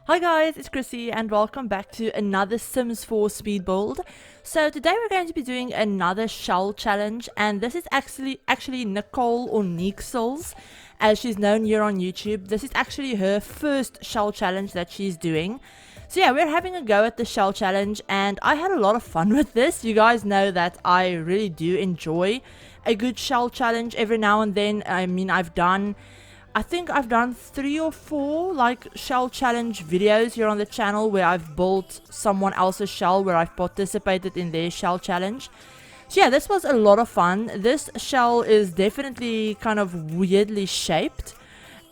Hi guys, it's Chrissie and welcome back to another Sims 4 speed build. So today we're going to be doing another shell challenge, and this is actually Nicole, or NEECXLE'S as she's known here on YouTube. This is actually her first shell challenge that she's doing. So yeah, we're having a go at the shell challenge and I had a lot of fun with this. You guys know that I really do enjoy a good shell challenge every now and then. I mean, I think I've done 3 or 4 like shell challenge videos here on the channel where I've built someone else's shell, where I've participated in their shell challenge. So yeah, this was a lot of fun. This shell is definitely kind of weirdly shaped.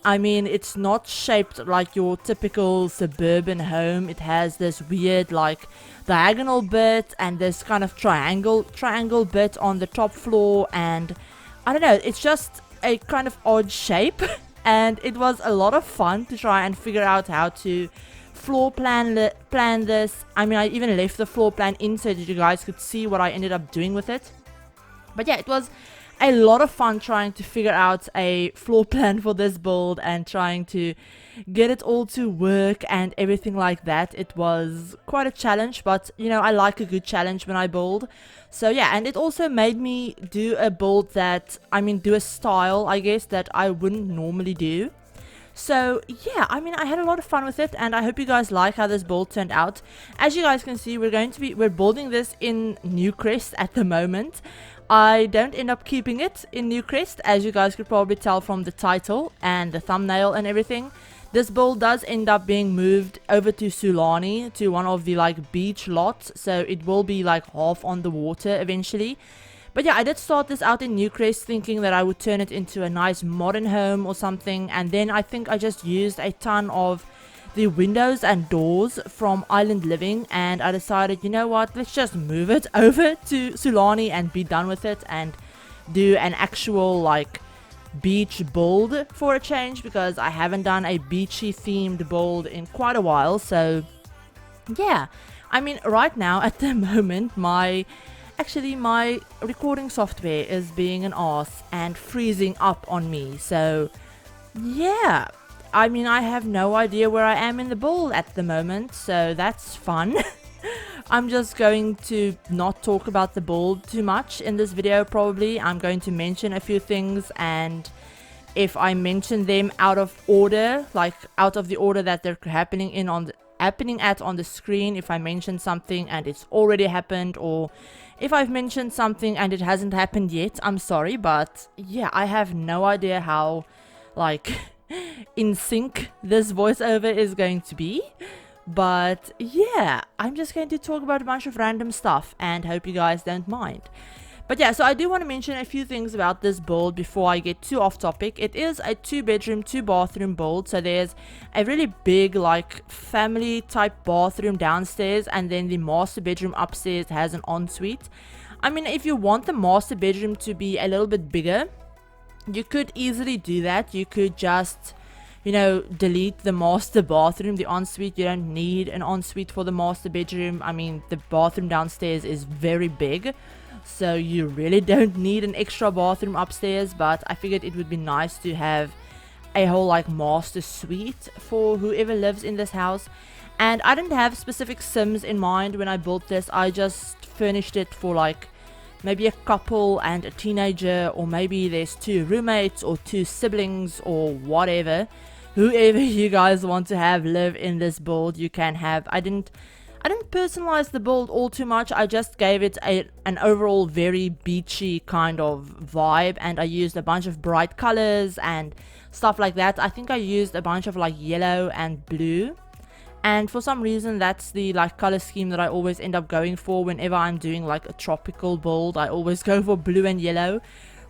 I mean, it's not shaped like your typical suburban home. It has this weird like diagonal bit and this kind of triangle bit on the top floor, and I don't know, it's just a kind of odd shape. And it was a lot of fun to try and figure out how to floor plan this. I mean, I even left the floor plan in so that you guys could see what I ended up doing with it. But yeah, it was a lot of fun trying to figure out a floor plan for this build and trying to get it all to work and everything like that. It was quite a challenge, but you know, I like a good challenge when I build. So yeah, and it also made me do a build that, I mean, do a style, I guess, that I wouldn't normally do. So yeah, I mean, I had a lot of fun with it, and I hope you guys like how this build turned out. As you guys can see, we're building this in NEECXLE'S at the moment. I don't end up keeping it in NEECXLE'S, as you guys could probably tell from the title and the thumbnail and everything. This build does end up being moved over to Sulani, to one of the like beach lots, so it will be like half on the water eventually. But yeah, I did start this out in NEECXLE'S thinking that I would turn it into a nice modern home or something, and then I think I just used a ton of the windows and doors from Island Living, and I decided, you know what, let's just move it over to Sulani and be done with it and do an actual like beach build for a change, because I haven't done a beachy themed build in quite a while. So yeah, I mean, right now at the moment my recording software is being an ass and freezing up on me. So yeah, I mean, I have no idea where I am in the build at the moment, so that's fun. I'm just going to not talk about the build too much in this video. Probably I'm going to mention a few things, and if I mention them out of order, like out of the order that they're happening at on the screen, if I mention something and it's already happened, or if I've mentioned something and it hasn't happened yet, I'm sorry. But yeah, I have no idea how like in sync this voiceover is going to be. But yeah, I'm just going to talk about a bunch of random stuff and hope you guys don't mind. But yeah, so I do want to mention a few things about this build before I get too off topic. It is a 2-bedroom, 2-bathroom build. So there's a really big like family type bathroom downstairs, and then the master bedroom upstairs has an ensuite. I mean, if you want the master bedroom to be a little bit bigger, you could easily do that. You could just, you know, delete the master bathroom, the ensuite. You don't need an ensuite for the master bedroom. I mean, the bathroom downstairs is very big, so you really don't need an extra bathroom upstairs. But I figured it would be nice to have a whole like master suite for whoever lives in this house. And I didn't have specific Sims in mind when I built this. I just furnished it for like maybe a couple and a teenager, or maybe there's 2 roommates or 2 siblings or whatever. Whoever you guys want to have live in this build, you can have. I didn't personalize the build all too much. I just gave it an overall very beachy kind of vibe, and I used a bunch of bright colors and stuff like that. I think I used a bunch of like yellow and blue, and for some reason that's the like color scheme that I always end up going for whenever I'm doing like a tropical build. I always go for blue and yellow.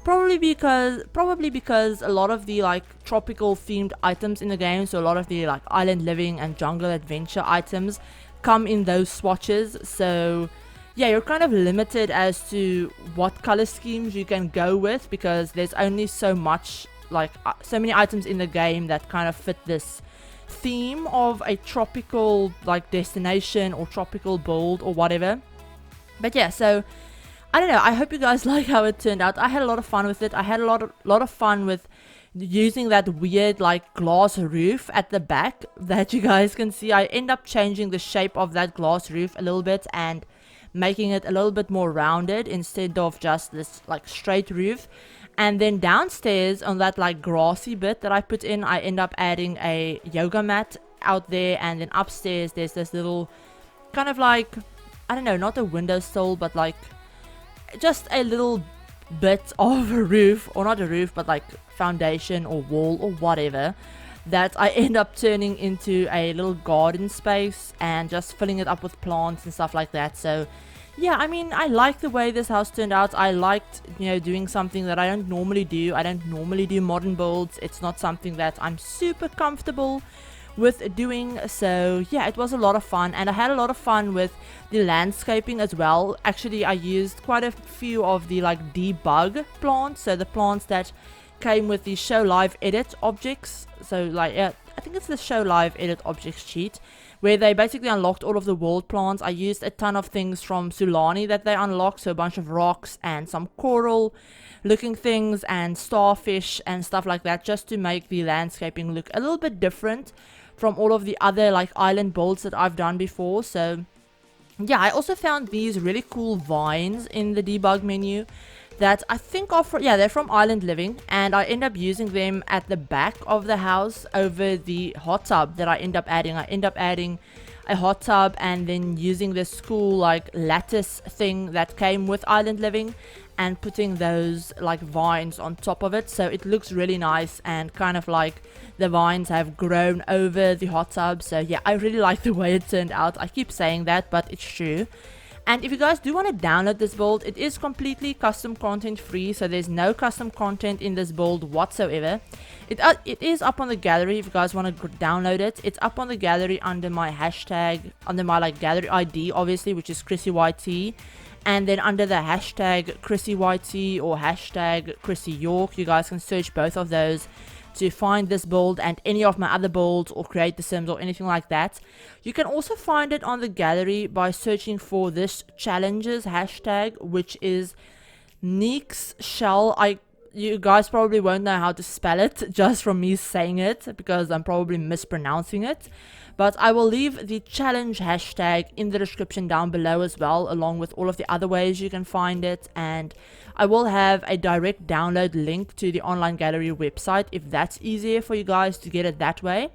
Probably because a lot of the like tropical themed items in the game, so a lot of the like island living and jungle adventure items, come in those swatches. So yeah, you're kind of limited as to what color schemes you can go with, because there's only so much like so many items in the game that kind of fit this theme of a tropical like destination or tropical build or whatever. But yeah, so I don't know, I hope you guys like how it turned out. I had a lot of fun with it. I had a lot of fun with using that weird like glass roof at the back that you guys can see. I end up changing the shape of that glass roof a little bit and making it a little bit more rounded instead of just this like straight roof. And then downstairs on that like grassy bit that I put in, I end up adding a yoga mat out there. And then upstairs there's this little kind of like, I don't know, not a windowsill, but like just a little bit of a roof, or not a roof, but like foundation or wall or whatever, that I end up turning into a little garden space and just filling it up with plants and stuff like that. So yeah, I mean, I like the way this house turned out. I liked, you know, doing something that I don't normally do. I don't normally do modern builds. It's not something that I'm super comfortable with doing. So yeah, it was a lot of fun, and I had a lot of fun with the landscaping as well. Actually, I used quite a few of the like debug plants, so the plants that came with the show live edit objects. So like I think it's the show live edit objects sheet, where they basically unlocked all of the world plants. I used a ton of things from Sulani that they unlocked, so a bunch of rocks and some coral looking things and starfish and stuff like that, just to make the landscaping look a little bit different from all of the other like island builds that I've done before. So yeah, I also found these really cool vines in the debug menu that I think are from, yeah, they're from Island Living, and I end up using them at the back of the house over the hot tub that I end up adding. I end up adding a hot tub and then using this cool like lattice thing that came with Island Living and putting those like vines on top of it, so it looks really nice and kind of like the vines have grown over the hot tub. So yeah, I really like the way it turned out. I keep saying that, but it's true. And if you guys do want to download this build, it is completely custom content free, so there's no custom content in this build whatsoever. It is up on the gallery if you guys want to download it. It's up on the gallery under my hashtag, under my like gallery ID obviously, which is ChrissieYT, and then under the hashtag ChrissieYT or hashtag ChrissieYork. You guys can search both of those to find this build and any of my other builds or create the sims or anything like that. You can also find it on the gallery by searching for this challenges hashtag, which is NEECXLE'S. You guys probably won't know how to spell it just from me saying it, because I'm probably mispronouncing it, but I will leave the challenge hashtag in the description down below as well, along with all of the other ways you can find it. And I will have a direct download link to the online gallery website if that's easier for you guys to get it that way.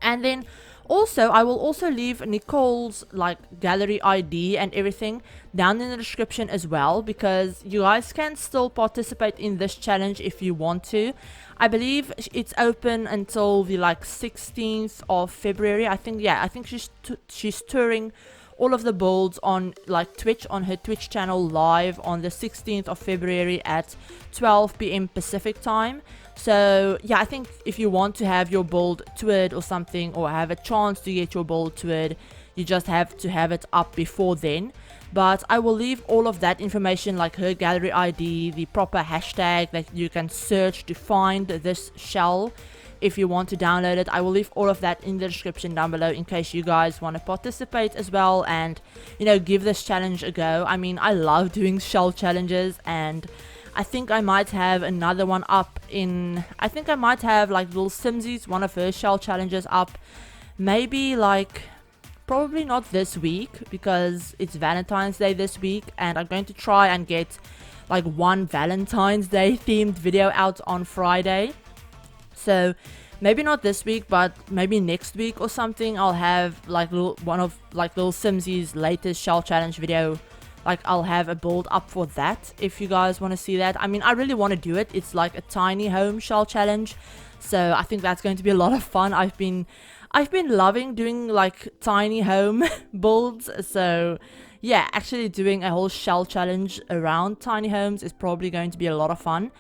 And then also, I will also leave Nicole's like gallery ID and everything down in the description as well, because you guys can still participate in this challenge if you want to. I believe it's open until the like 16th of February. I think, yeah, I think she's touring all of the builds on like Twitch, on her Twitch channel live on the 16th of February at 12 p.m. Pacific time. So yeah, I think if you want to have your build toured or something, or have a chance to get your build toured, you just have to have it up before then. But I will leave all of that information, like her gallery ID, the proper hashtag that you can search to find this shell if you want to download it. I will leave all of that in the description down below in case you guys want to participate as well and, you know, give this challenge a go. I mean, I love doing shell challenges, and I think I might have another one up in, I think I might have like Little Simsies, one of her shell challenges up, maybe like, probably not this week because it's Valentine's Day this week, and I'm going to try and get like one Valentine's Day themed video out on Friday. So maybe not this week, but maybe next week or something, I'll have like one of like Little Simsies' latest shell challenge video. Like, I'll have a build up for that if you guys want to see that. I mean, I really want to do it. It's like a tiny home shell challenge, so I think that's going to be a lot of fun. I've been loving doing like tiny home builds, so yeah, actually doing a whole shell challenge around tiny homes is probably going to be a lot of fun.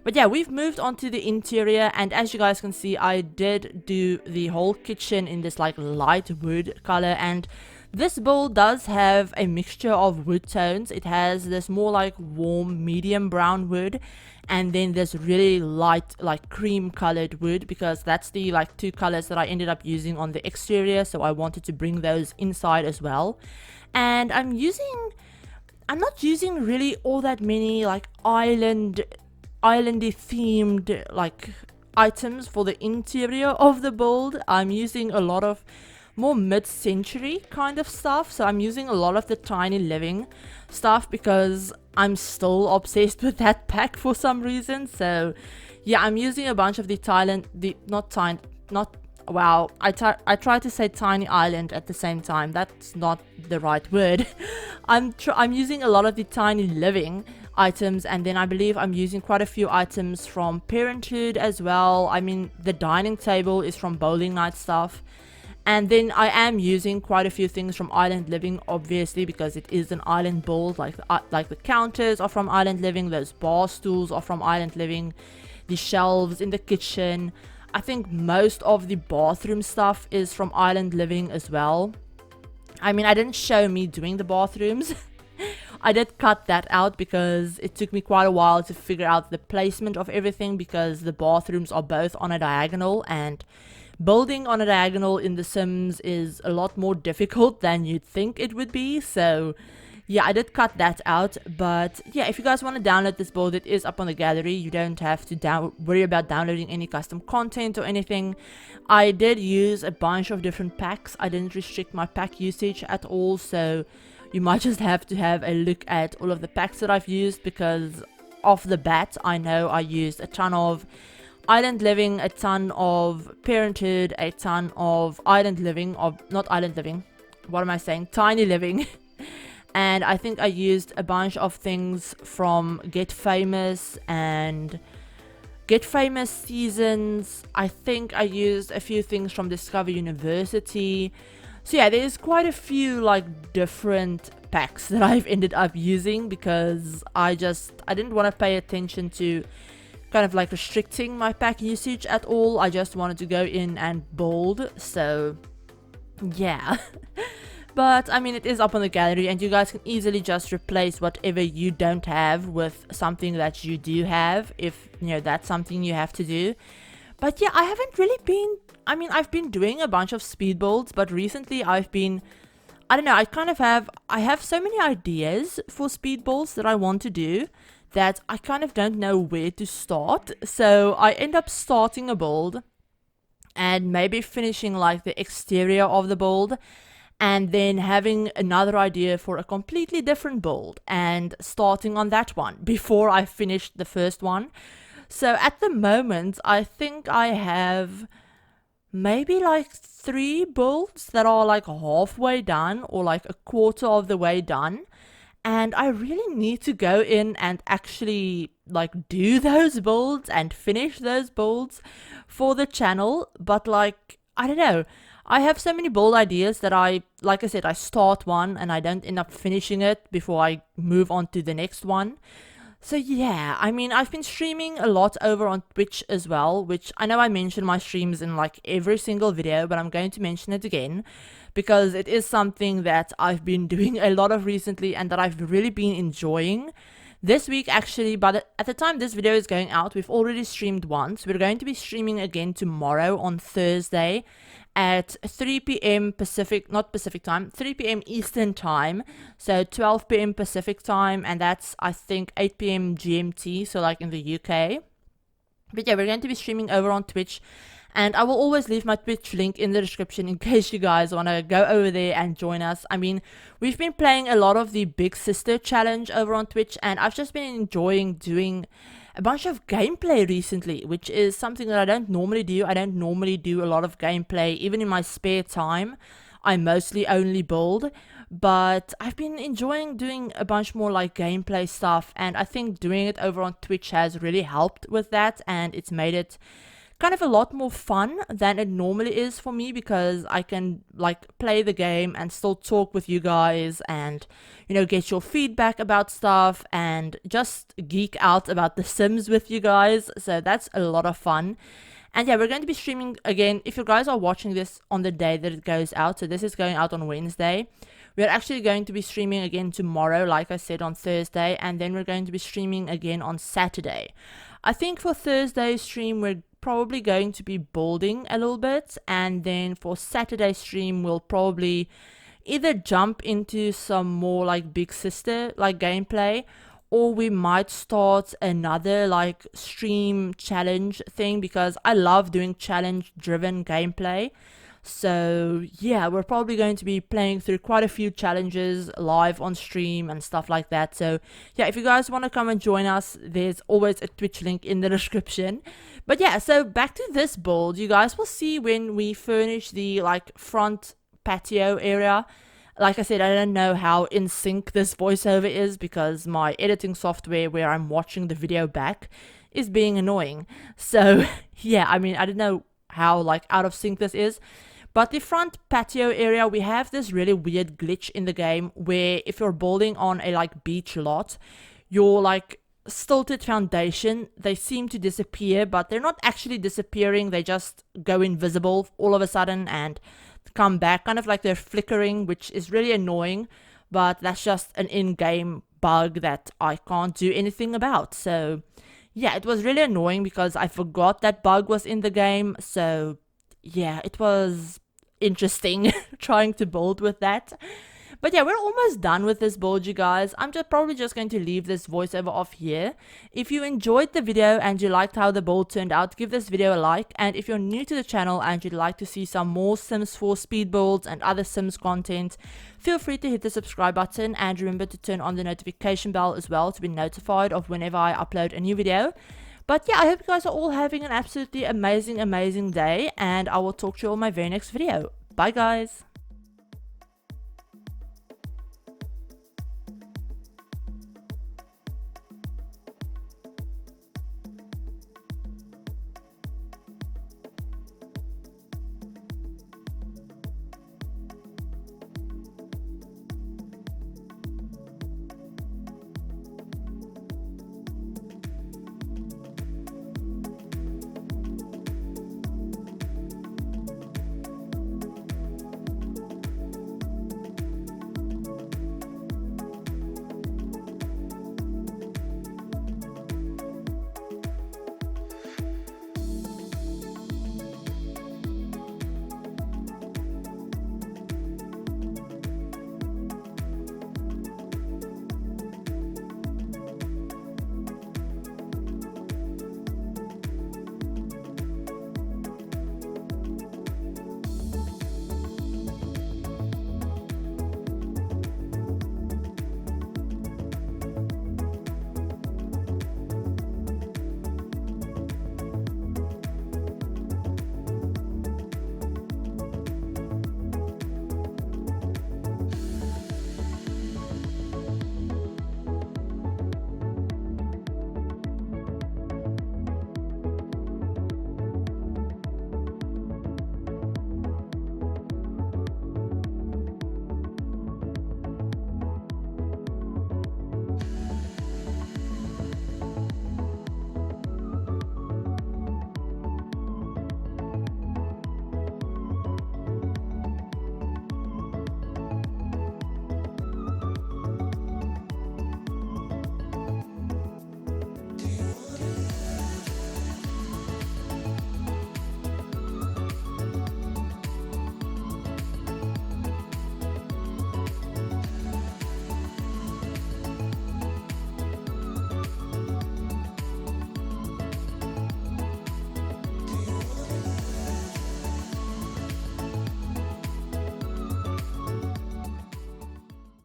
But yeah, we've moved on to the interior, and as you guys can see, I did do the whole kitchen in this like light wood color, and this build does have a mixture of wood tones. It has this more like warm medium brown wood, and then this really light like cream colored wood, because that's the like two colors that I ended up using on the exterior, so I wanted to bring those inside as well. And I'm not using really all that many like island islandy themed like items for the interior of the build. I'm using a lot of more mid-century kind of stuff, so I'm using a lot of the Tiny Living stuff because I'm still obsessed with that pack for some reason. So yeah, I'm using a bunch of the I tried to say Tiny Island at the same time. That's not the right word. I'm using a lot of the Tiny Living items, and then I believe I'm using quite a few items from Parenthood as well. I mean, the dining table is from Bowling Night stuff. And then I am using quite a few things from Island Living, obviously, because it is an island build. Like the counters are from Island Living, those bar stools are from Island Living, the shelves in the kitchen. I think most of the bathroom stuff is from Island Living as well. I mean, I didn't show me doing the bathrooms. I did cut that out because it took me quite a while to figure out the placement of everything, because the bathrooms are both on a diagonal, and building on a diagonal in The Sims is a lot more difficult than you'd think it would be. So yeah, I did cut that out. But yeah, if you guys want to download this build, it is up on the gallery. You don't have to worry about downloading any custom content or anything. I did use a bunch of different packs. I didn't restrict my pack usage at all, so you might just have to have a look at all of the packs that I've used, because off the bat I know I used a ton of Island Living, a ton of Parenthood, a ton of Island Living, Tiny Living. And I think I used a bunch of things from Get Famous and Get Famous Seasons. I think I used a few things from Discover University. So yeah, there's quite a few like different packs that I've ended up using, because I didn't want to pay attention to kind of like restricting my pack usage at all. I just wanted to go in and build. So yeah. But I mean, it is up on the gallery, and you guys can easily just replace whatever you don't have with something that you do have, if you know that's something you have to do. But yeah, I haven't really been, I mean, I've been doing a bunch of speed builds, but recently I don't know, I have so many ideas for speed builds that I want to do that I kind of don't know where to start. So I end up starting a build and maybe finishing like the exterior of the build, and then having another idea for a completely different build and starting on that one before I finished the first one. So at the moment, I think I have maybe like 3 builds that are like halfway done or like a quarter of the way done. And I really need to go in and actually like do those builds and finish those builds for the channel. But like, I don't know, I have so many build ideas that like I said, I start one and I don't end up finishing it before I move on to the next one. So yeah, I mean, I've been streaming a lot over on Twitch as well, which I know I mention my streams in like every single video, but I'm going to mention it again because it is something that I've been doing a lot of recently and that I've really been enjoying. This week actually, but at the time this video is going out, we've already streamed once. We're going to be streaming again tomorrow on Thursday at 3 p.m. 3 p.m. Eastern time, so 12 p.m. Pacific time, and that's I think 8 p.m. GMT, so like in the UK. But yeah, we're going to be streaming over on Twitch, and I will always leave my Twitch link in the description in case you guys want to go over there and join us. I mean, we've been playing a lot of the Big Sister challenge over on Twitch, and I've just been enjoying doing a bunch of gameplay recently, which is something that I don't normally do. I don't normally do a lot of gameplay, even in my spare time. I mostly only build, but I've been enjoying doing a bunch more like gameplay stuff, and I think doing it over on Twitch has really helped with that, and it's made it kind of a lot more fun than it normally is for me, because I can like play the game and still talk with you guys and, you know, get your feedback about stuff and just geek out about The Sims with you guys. So that's a lot of fun. And yeah, we're going to be streaming again. If you guys are watching this on the day that it goes out, so this is going out on Wednesday, we're actually going to be streaming again tomorrow, like I said, on Thursday, and then we're going to be streaming again on Saturday. I think for Thursday's stream, we're probably going to be building a little bit, and then for Saturday's stream, we'll probably either jump into some more like Big Sister like gameplay, or we might start another like stream challenge thing, because I love doing challenge driven gameplay. So yeah, we're probably going to be playing through quite a few challenges live on stream and stuff like that. So yeah, if you guys want to come and join us, there's always a Twitch link in the description. But yeah, so back to this build, you guys will see when we furnish the like front patio area. Like I said, I don't know how in sync this voiceover is, because my editing software where I'm watching the video back is being annoying. So yeah, I mean, I don't know how like out of sync this is. But the front patio area, we have this really weird glitch in the game where if you're building on a like beach lot, your like stilted foundation, they seem to disappear, but they're not actually disappearing, they just go invisible all of a sudden and come back, kind of like they're flickering, which is really annoying, but that's just an in-game bug that I can't do anything about. So yeah, it was really annoying because I forgot that bug was in the game. So yeah, it was interesting trying to build with that. But yeah, we're almost done with this build, you guys. I'm probably just going to leave this voiceover off here. If you enjoyed the video and you liked how the build turned out, give this video a like. And if you're new to the channel and you'd like to see some more Sims 4 speed builds and other Sims content, feel free to hit the subscribe button, and remember to turn on the notification bell as well to be notified of whenever I upload a new video. But yeah, I hope you guys are all having an absolutely amazing day, and I will talk to you all in my very next video. Bye guys!